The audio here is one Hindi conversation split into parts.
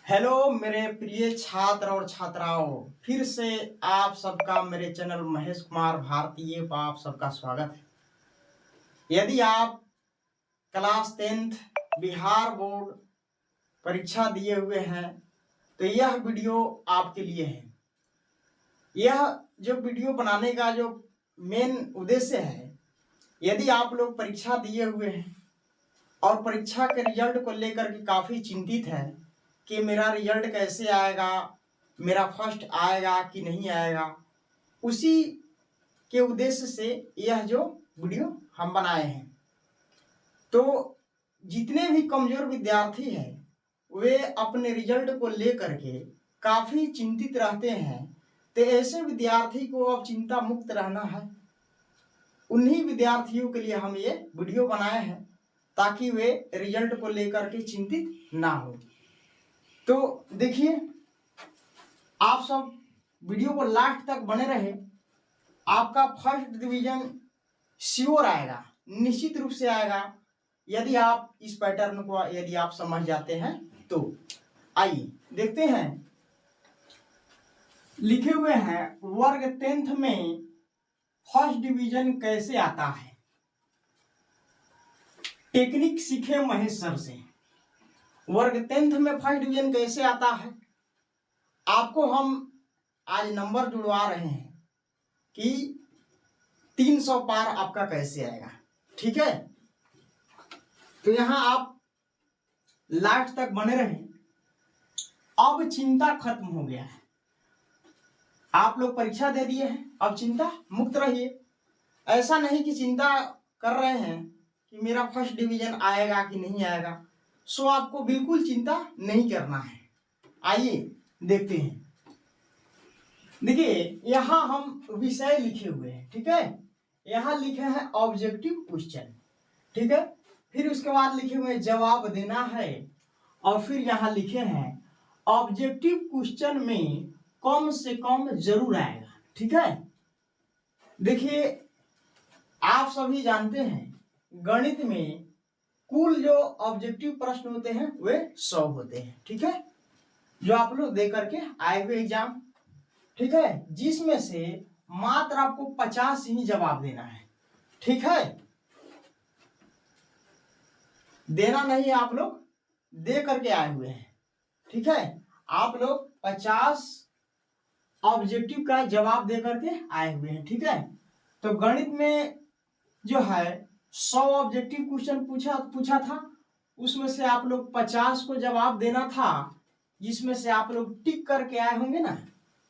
हेलो मेरे प्रिय छात्र और छात्राओं, फिर से आप सबका मेरे चैनल महेश कुमार भारतीय पर आप सबका स्वागत है। यदि आप क्लास 10th बिहार बोर्ड परीक्षा दिए हुए हैं तो यह वीडियो आपके लिए है। यह जो वीडियो बनाने का जो मेन उद्देश्य है, यदि आप लोग परीक्षा दिए हुए हैं और परीक्षा के रिजल्ट को लेकर के काफ़ी चिंतित है कि मेरा रिजल्ट कैसे आएगा, मेरा फर्स्ट आएगा कि नहीं आएगा, उसी के उद्देश्य से यह जो वीडियो हम बनाए हैं। तो जितने भी कमज़ोर विद्यार्थी हैं वे अपने रिजल्ट को लेकर के काफ़ी चिंतित रहते हैं, तो ऐसे विद्यार्थी को अब चिंता मुक्त रहना है। उन्हीं विद्यार्थियों के लिए हम ये वीडियो बनाए हैं ताकि वे रिजल्ट को लेकर के चिंतित ना हो। तो देखिए, आप सब वीडियो को लास्ट तक बने रहे। आपका फर्स्ट डिवीजन श्योर आएगा, निश्चित रूप से आएगा यदि आप इस पैटर्न को यदि आप समझ जाते हैं तो। आइए देखते हैं, लिखे हुए हैं वर्ग 10th में फर्स्ट डिवीजन कैसे आता है। टेक्निक सीखे महेश सर से। वर्ग 10th में फर्स्ट डिवीजन कैसे आता है, आपको हम आज नंबर जुड़वा रहे हैं कि 300 पार आपका कैसे आएगा। ठीक है, तो यहां आप लास्ट तक बने रहे। अब चिंता खत्म हो गया है, आप लोग परीक्षा दे दिए हैं, अब चिंता मुक्त रहिए। ऐसा नहीं कि चिंता कर रहे हैं कि मेरा फर्स्ट डिवीजन आएगा कि नहीं आएगा, सो आपको बिल्कुल चिंता नहीं करना है। आइए देखते हैं। देखिए, यहां हम विषय लिखे हुए हैं। ठीक है, यहां लिखे हैं ऑब्जेक्टिव क्वेश्चन। ठीक है, फिर उसके बाद लिखे हुए जवाब देना है, और फिर यहां लिखे हैं ऑब्जेक्टिव क्वेश्चन में कम से कम जरूर आएगा। ठीक है, देखिए आप सभी जानते हैं गणित में कुल जो ऑब्जेक्टिव प्रश्न होते हैं वे 100 होते हैं। ठीक है, जो आप लोग दे करके आए हुए एग्जाम। ठीक है, जिसमें से मात्र आपको 50 ही जवाब देना है। ठीक है, देना नहीं, आप लोग दे करके आए हुए हैं। ठीक है, आप लोग 50 ऑब्जेक्टिव का जवाब दे करके आए हुए हैं। ठीक है, तो गणित में जो है 100 ऑब्जेक्टिव क्वेश्चन पूछा था, उसमें से आप लोग 50 को जवाब देना था, जिसमें से आप लोग टिक करके आए होंगे ना,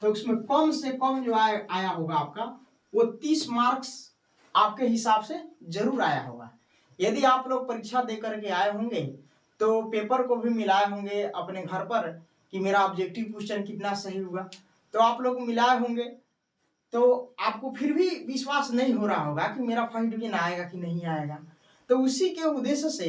तो उसमें कम से कम जो आया होगा आपका वो 30 मार्क्स आपके हिसाब से जरूर आया होगा। यदि आप लोग परीक्षा दे करके आए होंगे तो पेपर को भी मिलाए होंगे अपने घर पर कि मेरा ऑब्जेक्टिव क्वेश्चन कितना सही हुआ, तो आप लोग मिलाए होंगे, तो आपको फिर भी विश्वास नहीं हो रहा होगा कि मेरा फर्स्ट डिवीजन आएगा कि नहीं आएगा। तो उसी के उद्देश्य से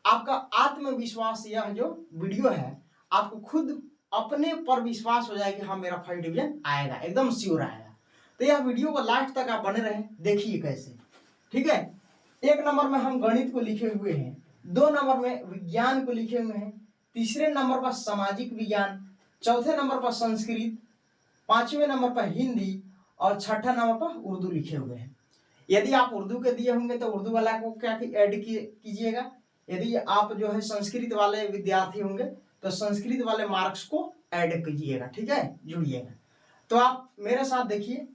आपका आत्मविश्वास, यह जो वीडियो है, आपको खुद अपने पर विश्वास हो जाए कि हाँ मेरा फर्स्ट डिवीजन आएगा, एकदम श्योर आएगा। तो यह वीडियो को लास्ट तक आप बने रहे, देखिए कैसे। ठीक है, 1 नंबर में हम गणित को लिखे हुए हैं, 2 नंबर में विज्ञान को लिखे हुए हैं, तीसरे नंबर पर सामाजिक विज्ञान, चौथे नंबर पर संस्कृत, 5वें नंबर पर हिंदी और 6ठा नंबर पर उर्दू लिखे हुए हैं। यदि आप उर्दू के दिए होंगे तो उर्दू वाला को क्या ऐड कीजिएगा। यदि आप जो है संस्कृत वाले विद्यार्थी होंगे तो संस्कृत वाले मार्क्स को ऐड कीजिएगा। ठीक है, जुड़िएगा। तो आप मेरे साथ देखिए,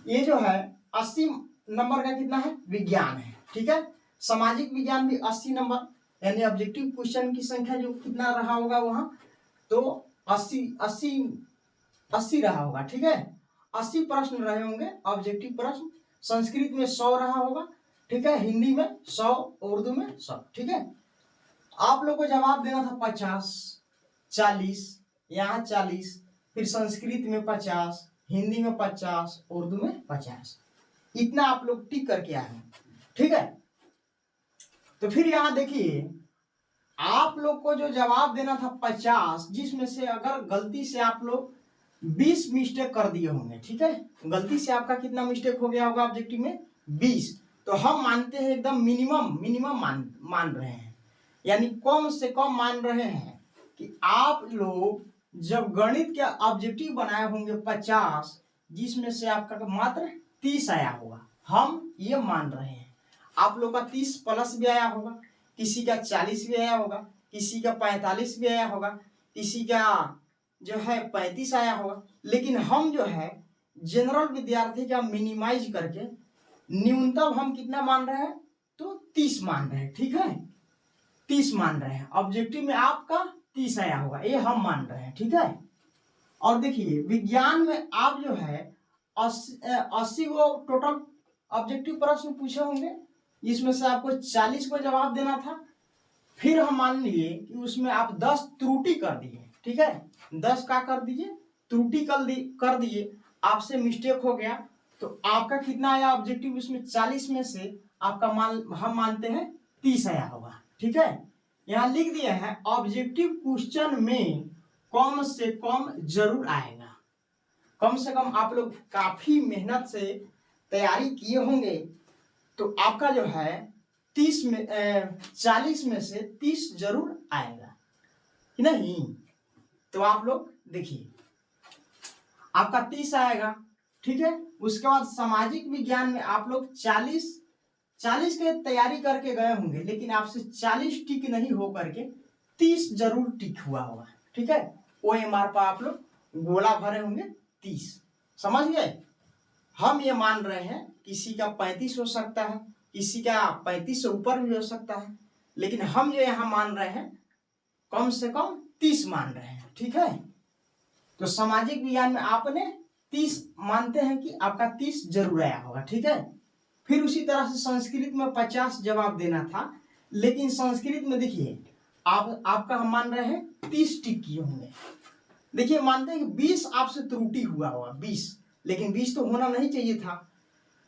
ये जो है 80 नंबर का कितना है, विज्ञान है। ठीक है, सामाजिक विज्ञान भी 80 नंबर, यानी ऑब्जेक्टिव क्वेश्चन की संख्या जो कितना रहा होगा वहां, तो 80 रहा होगा। ठीक है, 80 प्रश्न रहे होंगे ऑब्जेक्टिव प्रश्न। संस्कृत में 100 रहा होगा। ठीक है, हिंदी में 100, उर्दू में 100। ठीक है, आप लोग को जवाब देना था 50, 40, यहाँ 40, फिर संस्कृत में 50, हिंदी में 50, उर्दू में 50, इतना आप लोग टिक करके आए हैं। ठीक है, तो फिर यहाँ देखिए, आप लोग को जो जवाब देना था 50, जिसमें से अगर गलती से आप लोग 20 मिस्टेक कर दिए होंगे। ठीक है, गलती से आपका कितना मिस्टेक हो गया होगा ऑब्जेक्टिव में, 20, तो हम मानते हैं एकदम मिनिमम मान रहे हैं, यानी कम से कम मान रहे हैं कि आप लोग जब गणित के ऑब्जेक्टिव बनाए होंगे 50, जिसमें से आपका मात्र 30 आया होगा, हम ये मान रहे हैं। आप लोग का 30 प्लस भी आया होगा, किसी का 40 भी आया होगा, किसी का 45 भी आया होगा, किसी का जो है 35 आया होगा, लेकिन हम जो है जनरल विद्यार्थी का मिनिमाइज करके न्यूनतम हम कितना मान रहे हैं, तो 30 मान रहे हैं। ठीक है, 30 मान रहे हैं। ऑब्जेक्टिव में आपका 30 आया होगा, ये हम मान रहे हैं। ठीक है, और देखिए विज्ञान में आप जो है 80 को टोटल ऑब्जेक्टिव प्रश्न पूछे होंगे, जिसमें से आपको 40 को जवाब देना था। फिर हम मान लिए कि उसमें आप 10 त्रुटि कर दिए। ठीक है, 10 का कर दीजिए, त्रुटि कर दिए, आपसे मिस्टेक हो गया, तो आपका कितना आया ऑब्जेक्टिव, उसमें 40 में से आपका हम मानते हैं 30 आया होगा। ठीक है, यहाँ लिख दिया है ऑब्जेक्टिव क्वेश्चन में कम से कम जरूर आएगा। कम से कम आप लोग काफी मेहनत से तैयारी किए होंगे, तो आपका जो है 40 में से 30 जरूर आएगा कि नहीं। तो आप लोग देखिए आपका 30 आएगा। ठीक है, उसके बाद सामाजिक विज्ञान में आप लोग 40 के तैयारी करके गए होंगे, लेकिन आपसे 40 टिक नहीं हो करके 30 जरूर टिक हुआ होगा। ठीक है, OMR पर आप लोग गोला भरे होंगे 30। समझ गए, हम ये मान रहे हैं किसी का 35 हो सकता है, किसी का 35 से ऊपर भी हो सकता है, लेकिन हम जो यहाँ मान रहे हैं कम से कम 30 मान रहे हैं। ठीक है, तो सामाजिक विज्ञान में आपने 30 मानते हैं कि आपका 30 जरूर आया होगा। ठीक है, फिर उसी तरह से संस्कृत में 50 जवाब देना था, लेकिन संस्कृत में देखिए आपका हम मान रहे हैं 30 टिक किए होंगे। देखिए मानते हैं कि 20 आपसे त्रुटि हुआ होगा, 20, लेकिन 20 तो होना नहीं चाहिए था,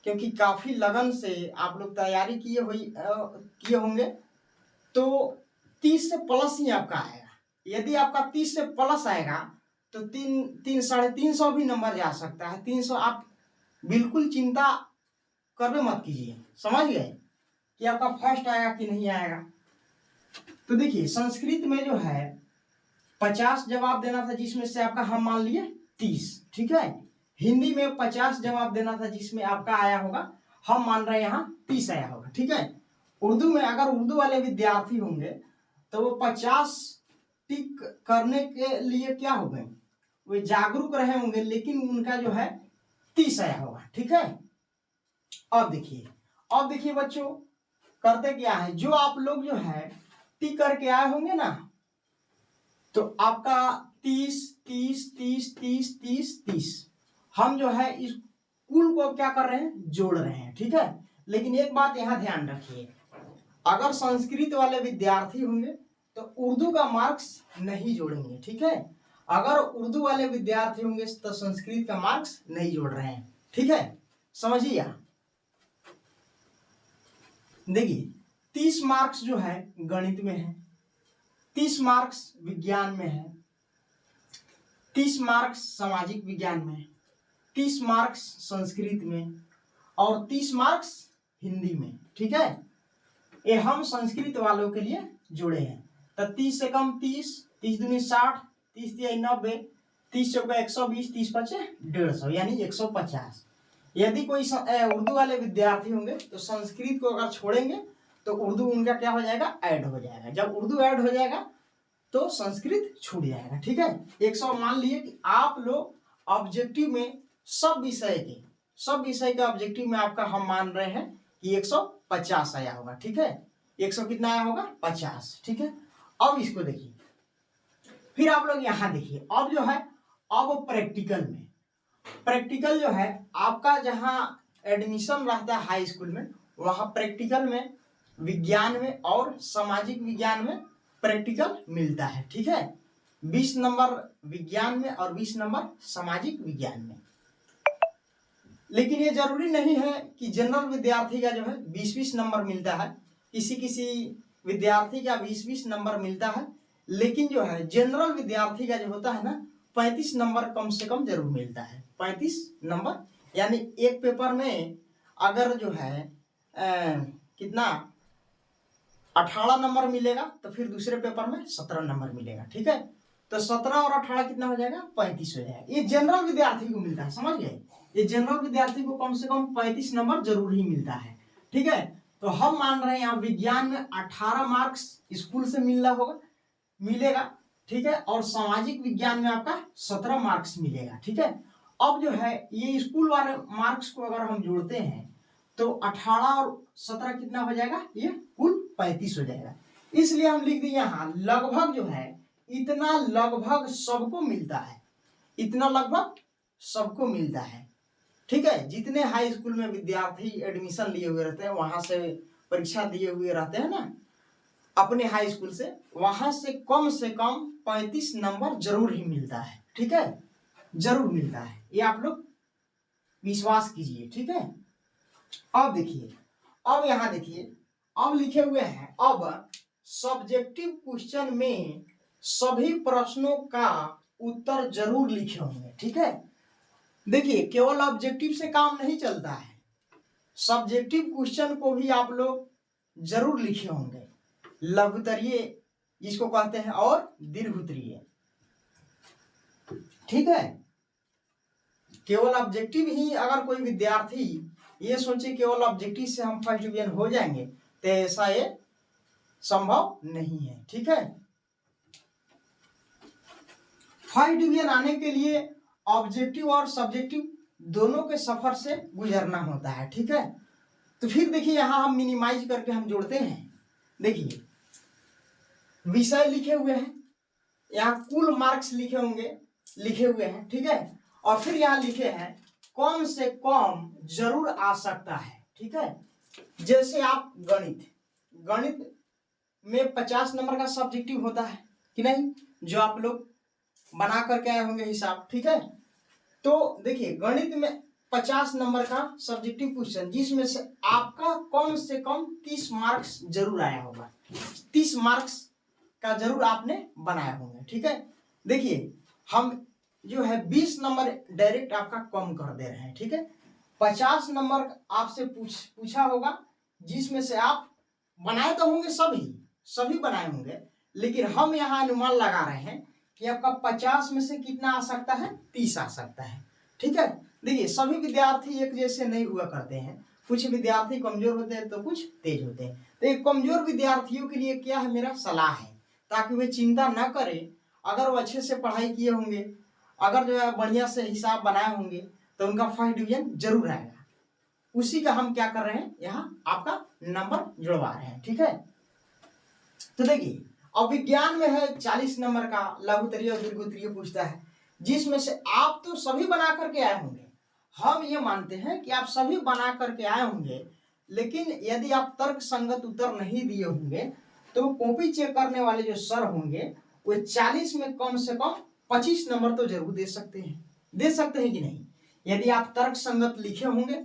क्योंकि काफी लगन से आप लोग तैयारी किए होंगे, तो 30 से प्लस ही आपका आएगा। यदि आपका 30 से प्लस आएगा तो 300-350 भी नंबर जा सकता है। 300 आप बिल्कुल चिंता करने मत कीजिए। समझ गए कि आपका फर्स्ट आएगा कि नहीं आएगा। तो देखिए संस्कृत में जो है 50 जवाब देना था, जिसमें से आपका हम मान लिए 30। ठीक है, हिंदी में 50 जवाब देना था, जिसमें आपका आया होगा, हम मान रहे हैं यहाँ 30 आया होगा। ठीक है, उर्दू में अगर उर्दू वाले विद्यार्थी होंगे तो वो 50 टिक करने के लिए क्या हो गए, वे जागरूक रहे होंगे, लेकिन उनका जो है 30 आया होगा। ठीक है, अब देखिए बच्चों करते क्या है, जो आप लोग जो है टिक करके आए होंगे ना, तो आपका 30 30 30 30 30 30 हम जो है इस कुल को क्या कर रहे हैं, जोड़ रहे हैं। ठीक है, लेकिन एक बात यहाँ ध्यान रखिए, अगर संस्कृत वाले विद्यार्थी होंगे तो उर्दू का मार्क्स नहीं जोड़ेंगे। ठीक है, अगर उर्दू वाले विद्यार्थी होंगे तो संस्कृत का मार्क्स नहीं जोड़ रहे हैं। ठीक है, समझिए। देखिए 30 मार्क्स जो है गणित में है, 30 मार्क्स विज्ञान में है, 30 मार्क्स सामाजिक विज्ञान में, 30 मार्क्स संस्कृत में और 30 मार्क्स हिंदी में। ठीक है, ये हम संस्कृत वालों के लिए जोड़े हैं। तो 30 से कम 30, 30 दूनी 60, 30 तिया 90, 30 चौका 120, 30 पचे 150, यानी 150। यदि कोई उर्दू वाले विद्यार्थी होंगे तो संस्कृत को अगर छोड़ेंगे तो उर्दू उनका क्या हो जाएगा, ऐड हो जाएगा। जब उर्दू ऐड हो जाएगा तो संस्कृत छूट जाएगा। ठीक है, 100 मान लिए कि आप लोग ऑब्जेक्टिव में सब विषय के ऑब्जेक्टिव में आपका हम मान रहे हैं कि 150 आया होगा। ठीक है, 100 कितना आया होगा, 50। ठीक है, अब इसको देखिए, फिर आप लोग यहाँ देखिए, अब जो है अब प्रैक्टिकल जो है आपका जहाँ एडमिशन रहता है हाई स्कूल में, वहाँ प्रैक्टिकल में विज्ञान में और सामाजिक विज्ञान में प्रैक्टिकल मिलता है। ठीक है, 20 नंबर विज्ञान में और 20 नंबर सामाजिक विज्ञान में। लेकिन ये जरूरी नहीं है कि जनरल विद्यार्थी का जो है 20-20 नंबर मिलता है, किसी विद्यार्थी का 20-20 नंबर मिलता है, लेकिन जो है जनरल विद्यार्थी का जो होता है ना 35 नंबर कम से कम जरूर मिलता है। 35 नंबर, यानी एक पेपर में अगर जो है कितना 18 नंबर मिलेगा तो फिर दूसरे पेपर में 17 नंबर मिलेगा, ठीक है। तो 17 और 18 कितना हो जाएगा, 35 हो जाएगा। ये जनरल विद्यार्थी को मिलता है, समझ गए। ये जनरल विद्यार्थी को कम से कम 35 नंबर जरूर ही मिलता है, ठीक है। तो हम मान रहे हैं यहाँ विज्ञान में 18 मार्क्स स्कूल से मिलेगा, ठीक है। और सामाजिक विज्ञान में आपका 17 मार्क्स मिलेगा, ठीक है। अब जो है ये स्कूल वाले मार्क्स को अगर हम जोड़ते हैं तो 18 और 17 कितना हो जाएगा, ये कुल 35 हो जाएगा। इसलिए हम लिख दिए यहाँ लगभग जो है इतना लगभग सबको मिलता है, इतना लगभग सबको मिलता है, ठीक है। जितने हाई स्कूल में विद्यार्थी एडमिशन लिए हुए रहते हैं, वहां से परीक्षा दिए हुए रहते हैं ना अपने हाई स्कूल से, वहां से कम 35 नंबर जरूर ही मिलता है, ठीक है, जरूर मिलता है। ये आप लोग विश्वास कीजिए, ठीक है। अब देखिए, अब यहां देखिए, अब लिखे हुए हैं, अब सब्जेक्टिव क्वेश्चन में सभी प्रश्नों का उत्तर जरूर लिखे होंगे, ठीक है। देखिए केवल ऑब्जेक्टिव से काम नहीं चलता है, सब्जेक्टिव क्वेश्चन को भी आप लोग जरूर लिखे होंगे, लघुत्तरीय जिसको कहते हैं और दीर्घोत्तरीय, ठीक है। केवल ऑब्जेक्टिव ही अगर कोई विद्यार्थी ये सोचे केवल ऑब्जेक्टिव से हम फर्स्ट डिवीजन हो जाएंगे तो ऐसा ये संभव नहीं है, ठीक है। फर्स्ट डिवीजन आने के लिए ऑब्जेक्टिव और सब्जेक्टिव दोनों के सफर से गुजरना होता है, ठीक है। तो फिर देखिए यहां हम मिनिमाइज करके हम जोड़ते हैं। देखिए विषय लिखे हुए हैं, यहाँ कुल मार्क्स लिखे हुए हैं, ठीक है। और फिर यहाँ लिखे हैं कम से कम जरूर आ सकता है, ठीक है। जैसे आप गणित में 50 नंबर का सब्जेक्टिव होता है कि नहीं, जो आप लोग बना करके आए होंगे हिसाब, ठीक है। तो देखिए गणित में 50 नंबर का सब्जेक्टिव क्वेश्चन जिसमें से आपका कम से कम 30 मार्क्स जरूर आया होगा, 30 मार्क्स का जरूर आपने बनाए होंगे, ठीक है। देखिए हम जो है 20 नंबर डायरेक्ट आपका कम कर दे रहे हैं, ठीक है। 50 नंबर आपसे पूछा होगा जिसमें से आप बनाए तो होंगे, सभी बनाए होंगे, लेकिन हम यहाँ अनुमान लगा रहे हैं कि आपका 50 में से कितना आ सकता है, 30 आ सकता है, ठीक है। देखिए सभी विद्यार्थी एक जैसे नहीं हुआ करते हैं, कुछ विद्यार्थी कमजोर होते हैं तो कुछ तेज होते हैं। तो ये कमजोर विद्यार्थियों के लिए क्या है, मेरा सलाह है, ताकि वे चिंता न करें। अगर वो अच्छे से पढ़ाई किए होंगे, अगर जो है बढ़िया से हिसाब बनाए होंगे तो उनका फर्स्ट डिवीजन जरूर आएगा। उसी का हम क्या कर रहे हैं, यहाँ आपका नंबर जुड़वा रहे हैं, ठीक है। तो देखिए अब विज्ञान में है 40 नंबर का लघुत्तरीय और दीर्घोत्तरीय पूछता है, जिसमें से आप तो सभी बना करके आए होंगे, हम ये मानते हैं कि आप सभी बना करके आए होंगे, लेकिन यदि आप तर्क संगत उत्तर नहीं दिए होंगे तो कॉपी चेक करने वाले जो सर होंगे वो 40 में कम से कम 25 नंबर तो जरूर दे सकते हैं कि नहीं। यदि आप तर्क संगत लिखे होंगे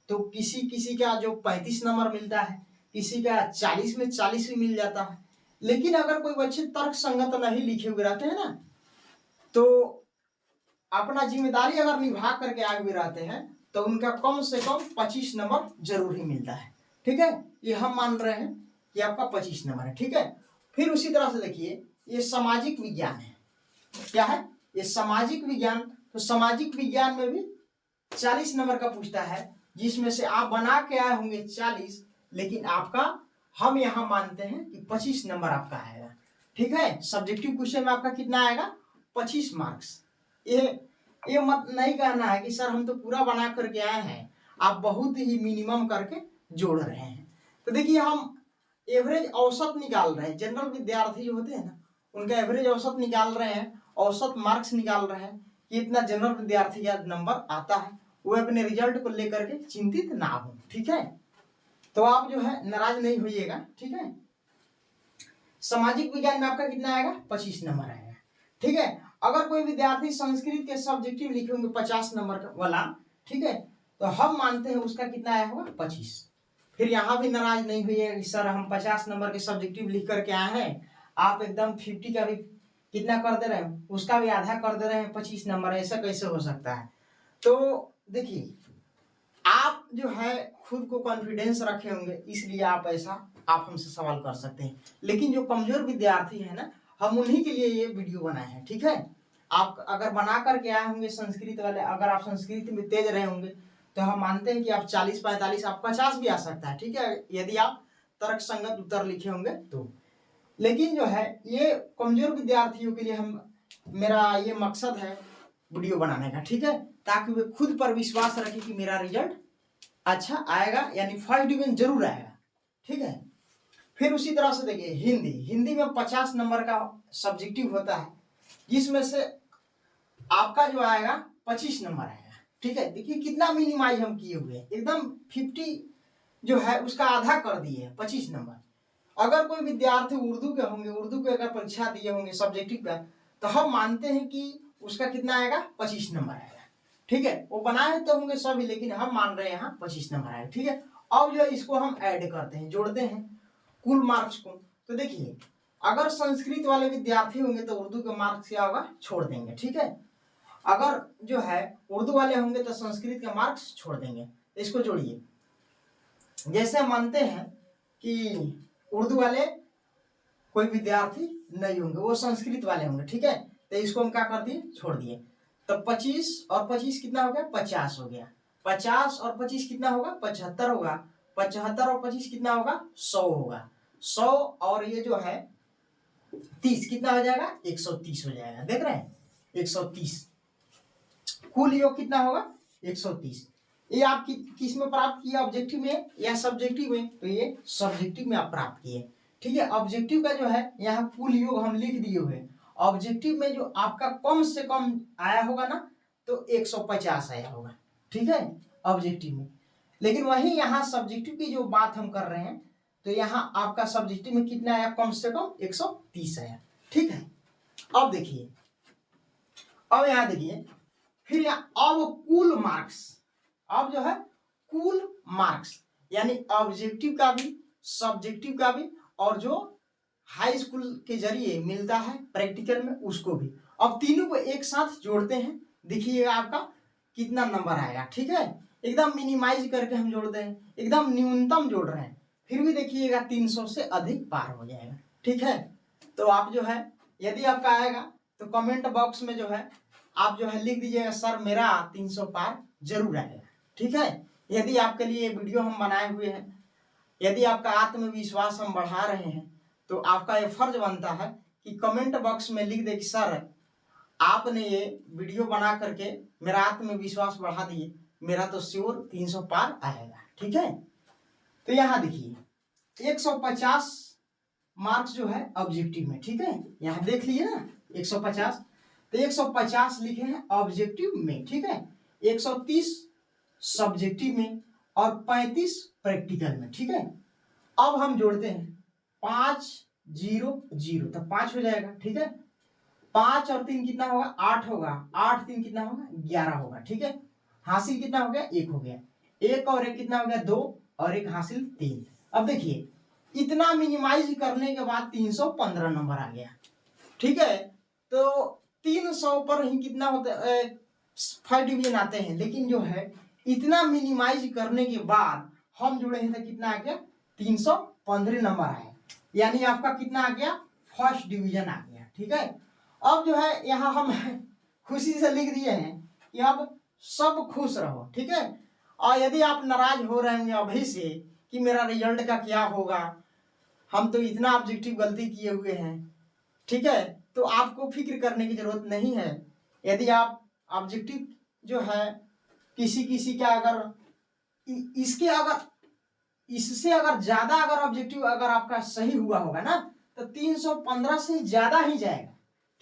तो किसी का जो 35 नंबर मिलता है, किसी का 40 में 40 भी मिल जाता है। लेकिन अगर कोई बच्चे तर्क संगत नहीं लिखे हुए रहते हैं ना, तो अपना जिम्मेदारी अगर निभा करके आए हुए रहते हैं तो उनका कम से कम 25 नंबर जरूर ही मिलता है, ठीक है। ये हम मान रहे हैं कि आपका 25 नंबर है, ठीक है। फिर उसी तरह से देखिए ये सामाजिक विज्ञान है, क्या है ये सामाजिक विज्ञान। तो सामाजिक विज्ञान में भी 40 नंबर का पूछता है, जिसमें से आप बना के आए होंगे 40, लेकिन आपका हम यहाँ मानते हैं कि 25 नंबर आपका आएगा, ठीक है। सब्जेक्टिव क्वेश्चन में आपका कितना आएगा, 25 मार्क्स। ये मत नहीं कहना है कि सर हम तो पूरा बना करके आए हैं, आप बहुत ही मिनिमम करके जोड़ रहे हैं। तो देखिए हम एवरेज औसत निकाल रहे हैं, जनरल विद्यार्थी जो होते हैं ना उनका एवरेज औसत निकाल रहे हैं, औसत मार्क्स निकाल रहे हैं कि इतना जनरल विद्यार्थी का नंबर आता है, वो अपने रिजल्ट को लेकर के चिंतित ना हो, ठीक है। तो आप जो है नाराज नहीं होइएगा, ठीक है। सामाजिक विज्ञान में आपका कितना आएगा, 25 नंबर आएगा, ठीक है। अगर कोई विद्यार्थी संस्कृत के सब्जेक्टिव लिखे होंगे 50 नंबर वाला, ठीक है, तो हम मानते हैं उसका कितना आया होगा, 25। फिर यहाँ भी नाराज नहीं हुई कि सर हम 50 नंबर के सब्जेक्टिव लिख करके आए हैं, आप एकदम 50 का भी कितना कर दे रहे हैं, उसका भी आधा कर दे रहे हैं, 25 नंबर, ऐसा कैसे हो सकता है। तो देखिए आप जो है खुद को कॉन्फिडेंस रखे होंगे, इसलिए आप ऐसा आप हमसे सवाल कर सकते हैं। लेकिन जो कमजोर विद्यार्थी है ना, हम उन्हीं के लिए ये वीडियो बनाए हैं, ठीक है। आप अगर बना करके आए होंगे संस्कृत वाले, अगर आप संस्कृत में तेज रहे होंगे तो हम मानते हैं कि आप 40-45, आप 50 भी आ सकता है, ठीक है, यदि आप तर्क संगत उत्तर लिखे होंगे तो। लेकिन जो है ये कमजोर विद्यार्थियों के लिए मेरा ये मकसद है वीडियो बनाने का, ठीक है, ताकि वे खुद पर विश्वास रखें कि मेरा रिजल्ट अच्छा आएगा, यानी फर्स्ट डिवीजन जरूर आएगा, ठीक है। फिर उसी तरह से देखिए हिंदी में 50 नंबर का सब्जेक्टिव होता है, जिसमें से आपका जो आएगा 25 नंबर आएगा, ठीक है। देखिए कितना मिनिमाइज हम किए हुए हैं, एकदम 50 जो है उसका आधा कर दिए हैं, 25 नंबर। अगर कोई विद्यार्थी उर्दू के होंगे, उर्दू के अगर परीक्षा दिए होंगे सब्जेक्टिव का, तो हम मानते हैं कि उसका कितना आएगा, 25 नंबर आएगा, ठीक है। वो बनाए तो होंगे सभी, लेकिन हम मान रहे हैं यहाँ 25 नंबर आएगा, ठीक है। अब जो है इसको हम ऐड करते हैं, जोड़ते हैं कुल मार्क्स को। तो देखिए अगर संस्कृत वाले विद्यार्थी होंगे तो उर्दू के मार्क्स क्या होगा, छोड़ देंगे, ठीक है। अगर जो है उर्दू वाले होंगे तो संस्कृत के मार्क्स छोड़ देंगे। इसको जोड़िए, जैसे मानते हैं कि उर्दू वाले कोई विद्यार्थी नहीं होंगे, वो संस्कृत वाले होंगे, ठीक है। तो इसको हम क्या कर दिए, छोड़ दिए। तो 25 और 25 कितना हो गया, 50 हो गया। 50 और 25 कितना होगा, 75 होगा। 75 और 25 कितना होगा, 100 होगा। 100 और ये जो है 30 कितना हो जाएगा, 130 हो जाएगा। देख रहे हैं 130, कुल योग कितना होगा, 130। ये आप किस में प्राप्त किया, ऑब्जेक्टिव में या सब्जेक्टिव में, तो ये सब्जेक्टिव में आप प्राप्त किए, ठीक है। ऑब्जेक्टिव का जो है यहाँ कुल योग हम लिख दिए हुए। ऑब्जेक्टिव में जो आपका कम से कम आया होगा ना, तो 150 आया होगा, ठीक है, ऑब्जेक्टिव में। लेकिन वही यहाँ सब्जेक्टिव की जो बात हम कर रहे हैं, तो यहाँ आपका सब्जेक्टिव में कितना आया, कम से कम 130 आया, ठीक है। अब देखिए, अब यहाँ देखिए, फिर यहाँ अब कुल मार्क्स, अब जो है कुल मार्क्स यानी ऑब्जेक्टिव का भी, सब्जेक्टिव का भी, और जो हाई स्कूल के जरिए मिलता है प्रैक्टिकल में उसको भी, अब तीनों को एक साथ जोड़ते हैं। देखिएगा आपका कितना नंबर आएगा, ठीक है। एकदम मिनिमाइज करके हम जोड़ते हैं, एकदम न्यूनतम जोड़ रहे हैं, फिर भी देखिएगा 300 से अधिक पार हो जाएगा, ठीक है। तो आप जो है यदि आपका आएगा तो कमेंट बॉक्स में जो है आप जो है लिख दीजिएगा, सर मेरा 300 पार जरूर आएगा, ठीक है। यदि आपके लिए वीडियो हम बनाए हुए हैं, यदि आपका आत्मविश्वास हम बढ़ा रहे हैं, तो आपका ये फर्ज बनता है कि कमेंट बॉक्स में लिख दे कि सर आपने ये वीडियो बना करके मेरा आत्मविश्वास बढ़ा दिए, मेरा तो श्योर 300 पार आएगा, ठीक है। तो यहाँ देखिए 150 मार्क्स जो है ऑब्जेक्टिव में, ठीक है, यहाँ देख लीजिए ना 150, तो 150 लिखे हैं ऑब्जेक्टिव में, ठीक है। 130 सब्जेक्टिव में और 35 प्रैक्टिकल में, ठीक है। अब हम जोड़ते हैं 5 0 0, तो 5 हो जाएगा, ठीक है। 5 और 3 कितना होगा, 8 होगा। 8 3 कितना होगा, 11 होगा, ठीक है। हासिल कितना हो गया, 1 हो गया। 1 और 1 कितना हो गया, 2 और 1 हासिल 3। अब देखिए इतना मिनिमाइज करने के बाद 315 नंबर आ गया, ठीक है। तो 300 पर ही कितना होता है, फर्स्ट डिवीजन आते हैं, लेकिन जो है इतना मिनिमाइज करने के बाद हम जुड़े हैं तो कितना आ गया, 315 नंबर आए, यानी आपका कितना आ गया, फर्स्ट डिवीजन आ गया, ठीक है। अब जो है यहाँ हम खुशी से लिख दिए हैं कि अब सब खुश रहो, ठीक है। और यदि आप नाराज हो रहे हैं अभी से कि मेरा रिजल्ट का क्या होगा, हम तो इतना ऑब्जेक्टिव गलती किए हुए हैं, ठीक है, तो आपको फिक्र करने की जरूरत नहीं है। यदि आप ऑब्जेक्टिव जो है किसी का अगर इससे अगर ज्यादा अगर ऑब्जेक्टिव अगर आपका सही हुआ होगा ना, तो 315 से ज्यादा ही जाएगा,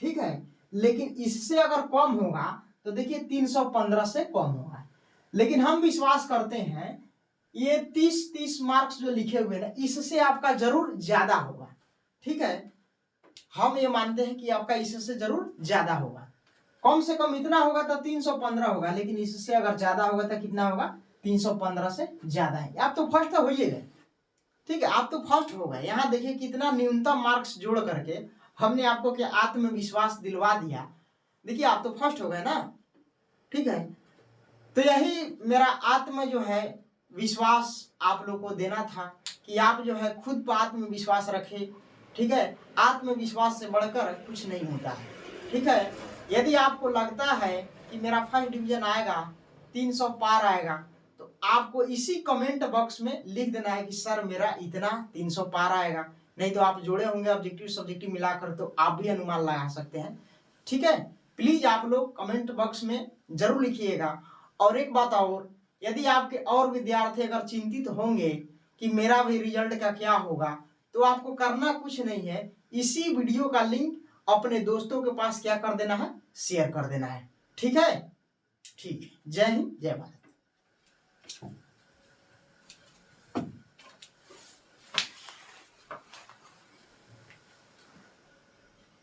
ठीक है। लेकिन इससे अगर कम होगा तो देखिए 315 से कम होगा। लेकिन हम विश्वास करते हैं ये 30 मार्क्स जो लिखे हुए ना, इससे आपका जरूर ज्यादा होगा, ठीक है। हम ये मानते हैं कि आपका इससे जरूर ज्यादा होगा, कम से कम इतना होगा तो 315 होगा, लेकिन इससे अगर ज्यादा होगा तो कितना होगा, 315 से ज्यादा है। आप तो फर्स्ट हो ही गए, ठीक है, आप तो फर्स्ट हो गए। यहाँ देखिए कितना न्यूनतम मार्क्स जोड़ करके हमने आपको क्या आत्मविश्वास दिलवा दिया। देखिए आप तो फर्स्ट हो गए ना, ठीक है। तो यही मेरा आत्म जो है विश्वास आप लोग को देना था कि आप जो है खुद पर आत्मविश्वास रखें। ठीक है, आत्मविश्वास से बढ़कर कुछ नहीं होता है। ठीक है, यदि आपको लगता है कि मेरा फर्स्ट डिवीजन आएगा 300 पार आएगा, तो आपको इसी कमेंट बॉक्स में लिख देना है कि सर मेरा इतना 300 पार आएगा। नहीं तो आप जोड़े होंगे ऑब्जेक्टिव सब्जेक्टिव मिलाकर तो आप भी अनुमान लगा सकते हैं। ठीक है, प्लीज आप लोग कमेंट बॉक्स में जरूर लिखिएगा। और एक बात और, यदि आपके और विद्यार्थी अगर चिंतित होंगे कि मेरा भी रिजल्ट का क्या होगा, तो आपको करना कुछ नहीं है, इसी वीडियो का लिंक अपने दोस्तों के पास क्या कर देना है, शेयर कर देना है। ठीक है, ठीक है, जय हिंद जय भारत।